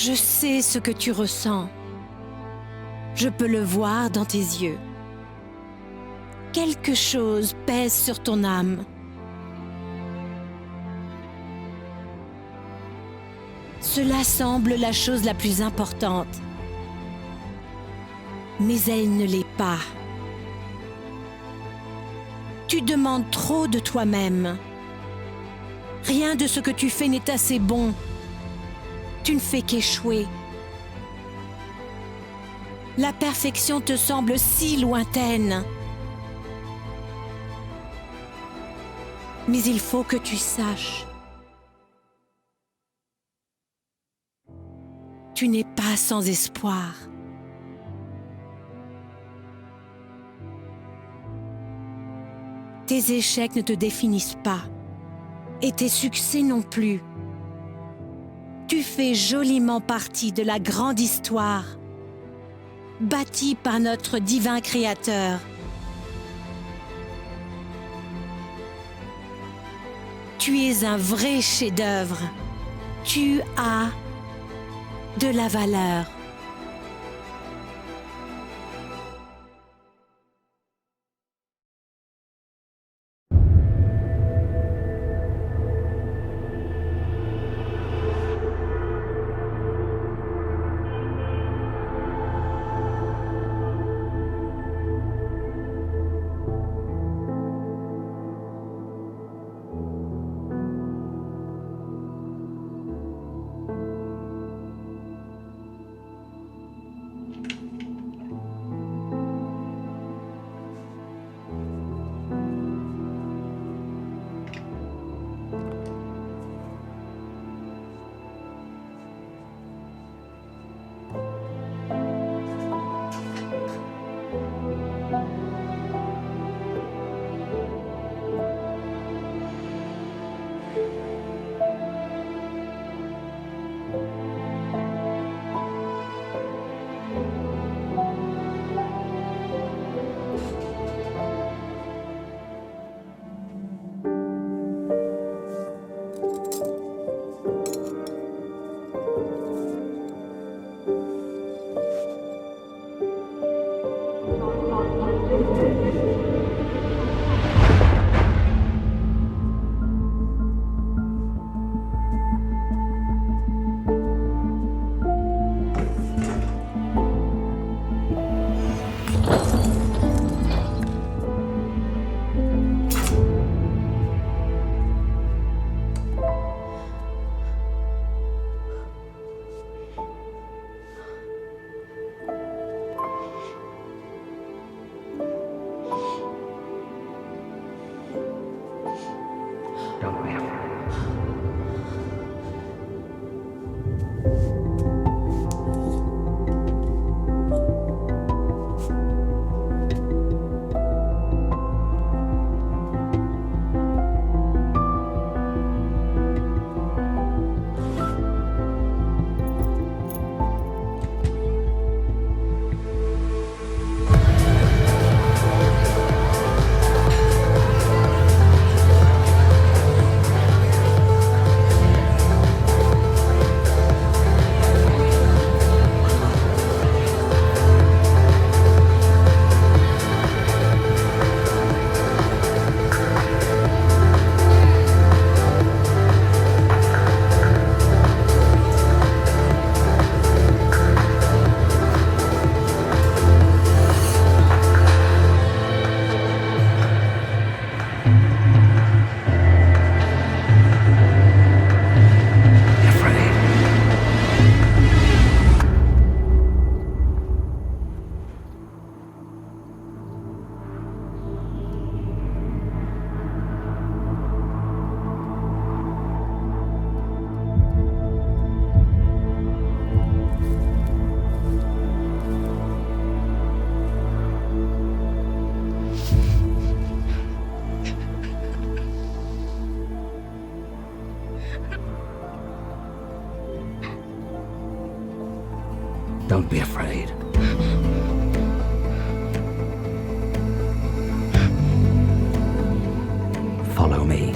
Je sais ce que tu ressens. Je peux le voir dans tes yeux. Quelque chose pèse sur ton âme. Cela semble la chose la plus importante. Mais elle ne l'est pas. Tu demandes trop de toi-même. Rien de ce que tu fais n'est assez bon. Tu ne fais qu'échouer. La perfection te semble si lointaine. Mais il faut que tu saches. Tu n'es pas sans espoir. Tes échecs ne te définissent pas. Et tes succès non plus. Tu fais joliment partie de la grande histoire, bâtie par notre divin Créateur. Tu es un vrai chef-d'œuvre. Tu as de la valeur. Don't be afraid. Follow me.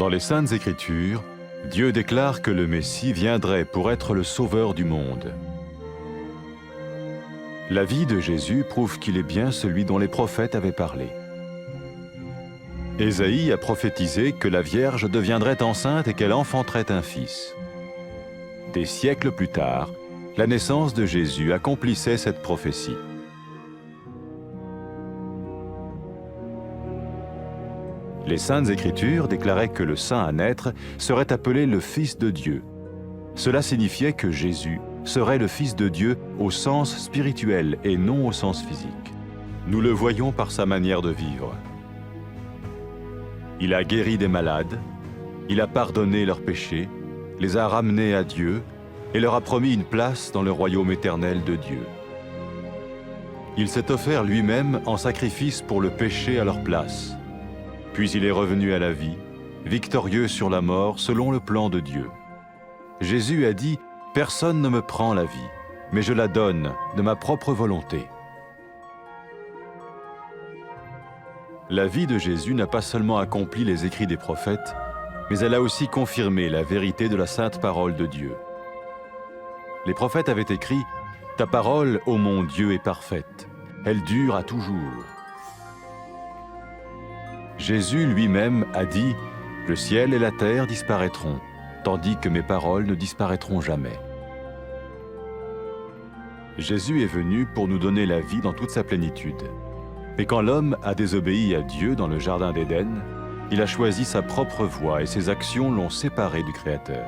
Dans les Saintes Écritures, Dieu déclare que le Messie viendrait pour être le sauveur du monde. La vie de Jésus prouve qu'il est bien celui dont les prophètes avaient parlé. Ésaïe a prophétisé que la Vierge deviendrait enceinte et qu'elle enfanterait un fils. Des siècles plus tard, la naissance de Jésus accomplissait cette prophétie. Les Saintes Écritures déclaraient que le saint à naître serait appelé le Fils de Dieu. Cela signifiait que Jésus serait le Fils de Dieu au sens spirituel et non au sens physique. Nous le voyons par sa manière de vivre. Il a guéri des malades, il a pardonné leurs péchés, les a ramenés à Dieu et leur a promis une place dans le royaume éternel de Dieu. Il s'est offert lui-même en sacrifice pour le péché à leur place. Puis il est revenu à la vie, victorieux sur la mort selon le plan de Dieu. Jésus a dit « Personne ne me prend la vie, mais je la donne de ma propre volonté ». La vie de Jésus n'a pas seulement accompli les écrits des prophètes, mais elle a aussi confirmé la vérité de la sainte parole de Dieu. Les prophètes avaient écrit « Ta parole, ô mon Dieu, est parfaite, elle dure à toujours ». Jésus lui-même a dit « Le ciel et la terre disparaîtront, tandis que mes paroles ne disparaîtront jamais ». Jésus est venu pour nous donner la vie dans toute sa plénitude. Et quand l'homme a désobéi à Dieu dans le jardin d'Éden, il a choisi sa propre voie et ses actions l'ont séparé du Créateur.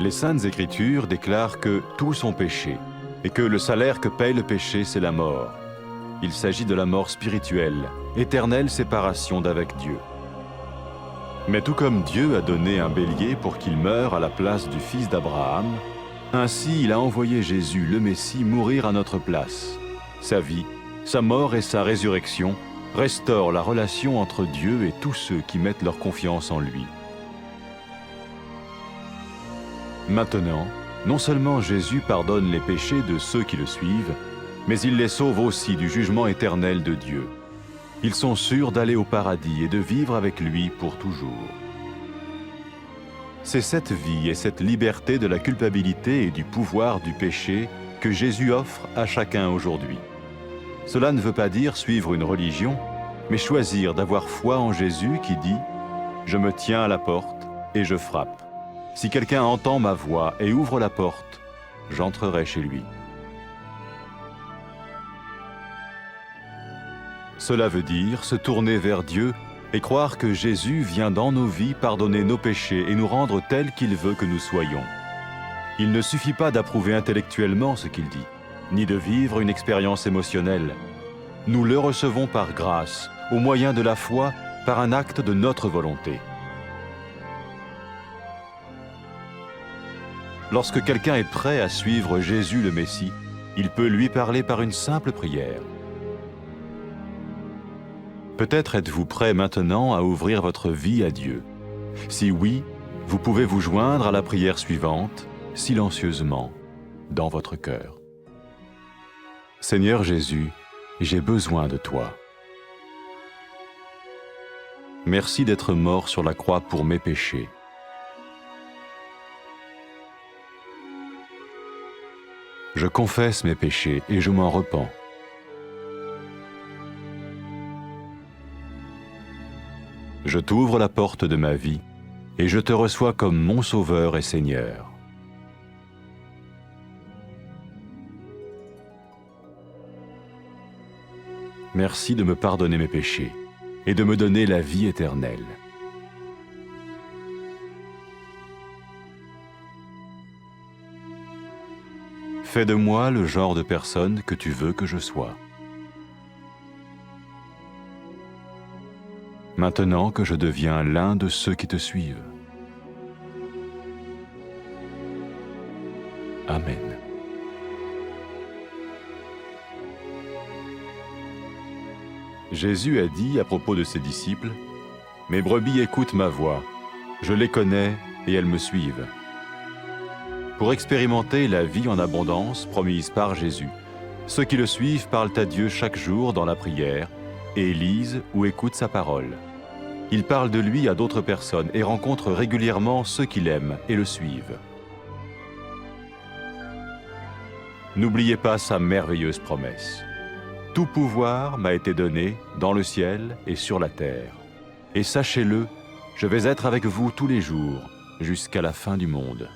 Les Saintes Écritures déclarent que tous ont péché et que le salaire que paye le péché, c'est la mort. Il s'agit de la mort spirituelle, éternelle séparation d'avec Dieu. Mais tout comme Dieu a donné un bélier pour qu'il meure à la place du fils d'Abraham, ainsi il a envoyé Jésus, le Messie, mourir à notre place. Sa vie, sa mort et sa résurrection restaurent la relation entre Dieu et tous ceux qui mettent leur confiance en lui. Maintenant, non seulement Jésus pardonne les péchés de ceux qui le suivent, mais il les sauve aussi du jugement éternel de Dieu. Ils sont sûrs d'aller au paradis et de vivre avec lui pour toujours. C'est cette vie et cette liberté de la culpabilité et du pouvoir du péché que Jésus offre à chacun aujourd'hui. Cela ne veut pas dire suivre une religion, mais choisir d'avoir foi en Jésus qui dit « Je me tiens à la porte et je frappe. Si quelqu'un entend ma voix et ouvre la porte, j'entrerai chez lui. » Cela veut dire se tourner vers Dieu et croire que Jésus vient dans nos vies pardonner nos péchés et nous rendre tels qu'il veut que nous soyons. Il ne suffit pas d'approuver intellectuellement ce qu'il dit, ni de vivre une expérience émotionnelle. Nous le recevons par grâce, au moyen de la foi, par un acte de notre volonté. Lorsque quelqu'un est prêt à suivre Jésus le Messie, il peut lui parler par une simple prière. Peut-être êtes-vous prêt maintenant à ouvrir votre vie à Dieu. Si oui, vous pouvez vous joindre à la prière suivante, silencieusement, dans votre cœur. Seigneur Jésus, j'ai besoin de toi. Merci d'être mort sur la croix pour mes péchés. Je confesse mes péchés et je m'en repens. Je t'ouvre la porte de ma vie et je te reçois comme mon Sauveur et Seigneur. Merci de me pardonner mes péchés et de me donner la vie éternelle. Fais de moi le genre de personne que tu veux que je sois. Maintenant que je deviens l'un de ceux qui te suivent. Amen. Jésus a dit à propos de ses disciples, « Mes brebis écoutent ma voix, je les connais et elles me suivent. » Pour expérimenter la vie en abondance promise par Jésus, ceux qui le suivent parlent à Dieu chaque jour dans la prière et lisent ou écoutent sa parole. Ils parlent de lui à d'autres personnes et rencontrent régulièrement ceux qui l'aiment et le suivent. n'oubliez pas sa merveilleuse promesse. Tout pouvoir m'a été donné dans le ciel et sur la terre. Et sachez-le, je vais être avec vous tous les jours, jusqu'à la fin du monde.